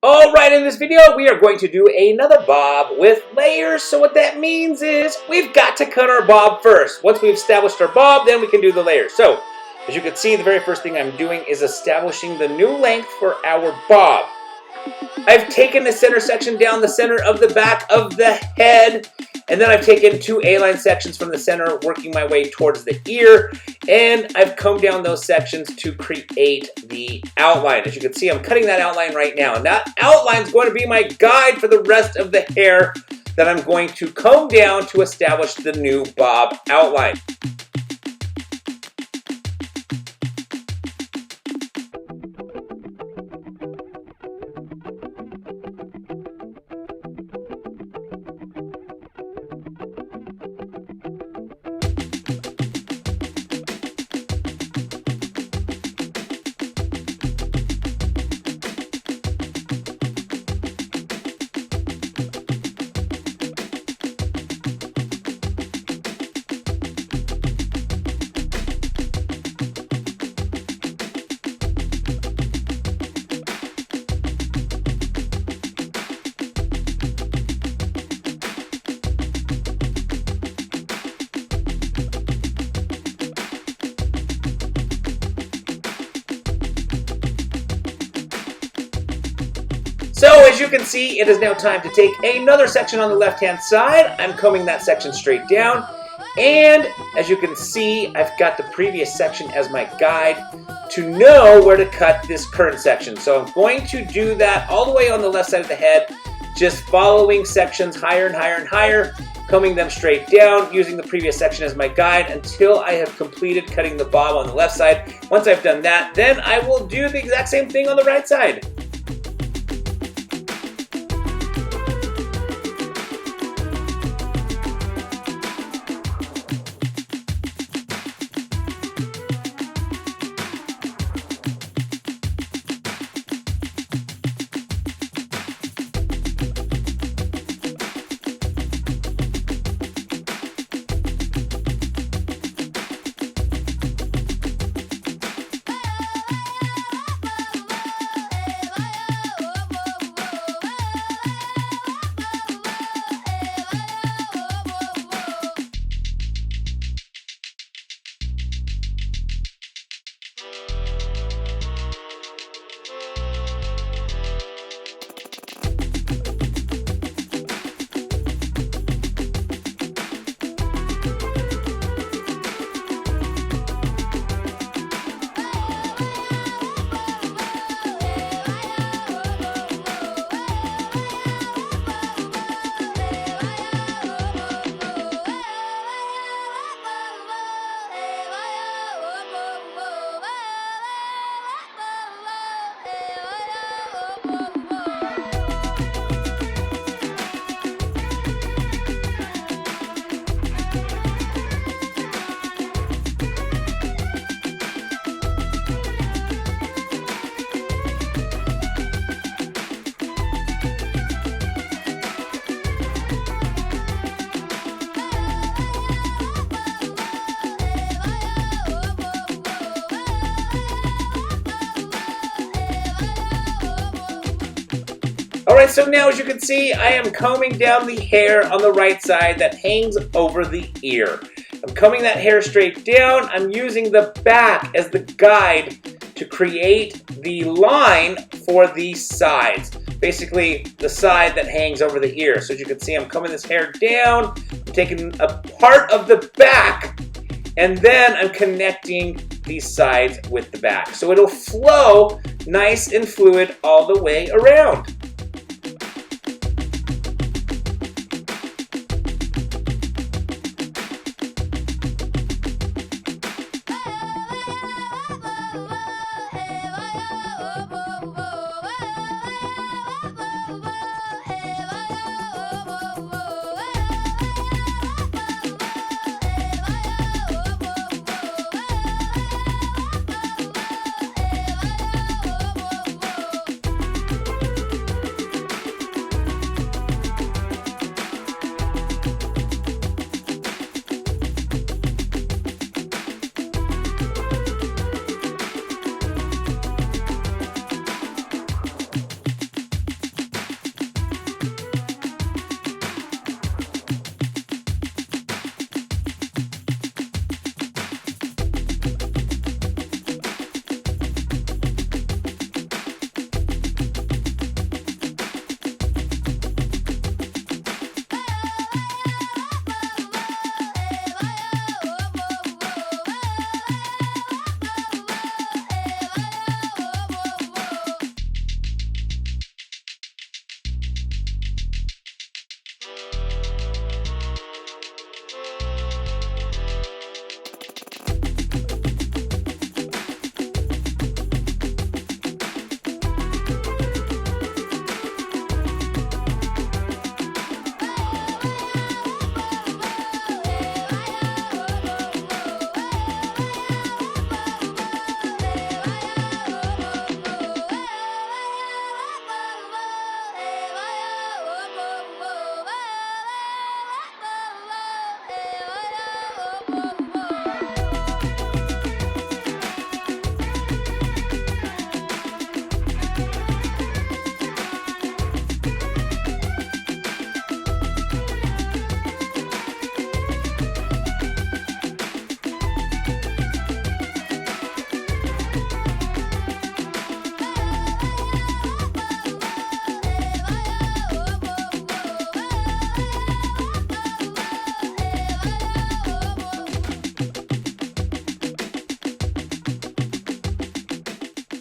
Alright, in this video we are going to do another bob with layers. So what that means is we've got to cut our bob first. Once we've established our bob, then we can do the layers. So, as you can see, the very first thing I'm doing is establishing the new length for our bob. I've taken the center section down the center of the back of the head, and then I've taken two A-line sections from the center, working my way towards the ear, and I've combed down those sections to create the outline. As you can see, I'm cutting that outline right now, and that outline is going to be my guide for the rest of the hair that I'm going to comb down to establish the new bob outline. So as you can see, it is now time to take another section on the left-hand side. I'm combing that section straight down. And as you can see, I've got the previous section as my guide to know where to cut this current section. So I'm going to do that all the way on the left side of the head, just following sections higher and higher and higher, combing them straight down, using the previous section as my guide until I have completed cutting the bob on the left side. Once I've done that, then I will do the exact same thing on the right side. Alright, so now as you can see, I am combing down the hair on the right side that hangs over the ear. I'm combing that hair straight down. I'm using the back as the guide to create the line for the sides. Basically, the side that hangs over the ear. So as you can see, I'm combing this hair down, I'm taking a part of the back, and then I'm connecting these sides with the back. So it'll flow nice and fluid all the way around.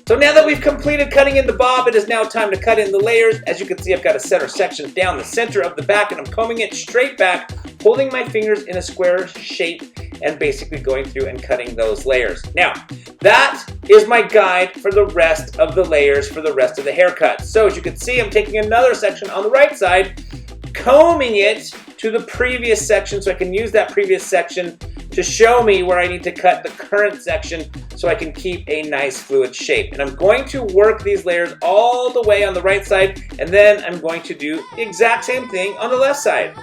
So now that we've completed cutting in the bob, it is now time to cut in the layers. As you can see, I've got a center section down the center of the back, and I'm combing it straight back, holding my fingers in a square shape, and basically going through and cutting those layers. Now, that is my guide for the rest of the layers for the rest of the haircut. So as you can see, I'm taking another section on the right side, combing it to the previous section so I can use that previous section to show me where I need to cut the current section so I can keep a nice fluid shape. And I'm going to work these layers all the way on the right side, and then I'm going to do the exact same thing on the left side.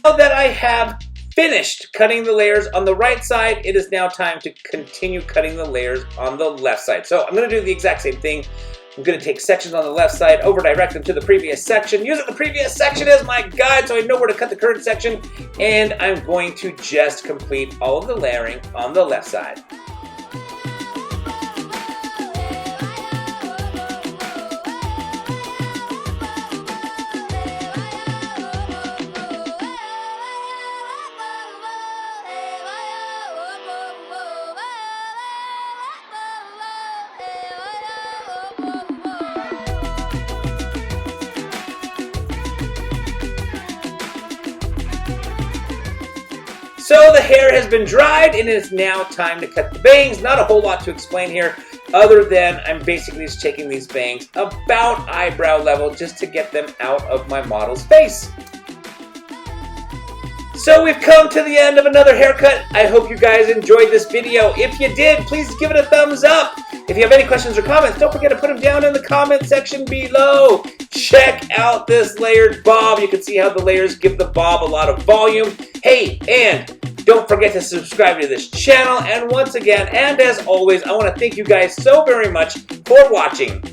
Now that I have finished cutting the layers on the right side, it is now time to continue cutting the layers on the left side. So I'm going to do the exact same thing. I'm going to take sections on the left side, over direct them to the previous section, using the previous section as my guide so I know where to cut the current section, and I'm going to just complete all of the layering on the left side. So the hair has been dried, and it is now time to cut the bangs. Not a whole lot to explain here, other than I'm basically just taking these bangs about eyebrow level just to get them out of my model's face. So we've come to the end of another haircut. I hope you guys enjoyed this video. If you did, please give it a thumbs up. If you have any questions or comments, don't forget to put them down in the comment section below. Check out this layered bob. You can see how the layers give the bob a lot of volume. Hey, and don't forget to subscribe to this channel. And once again, and as always, I want to thank you guys so very much for watching.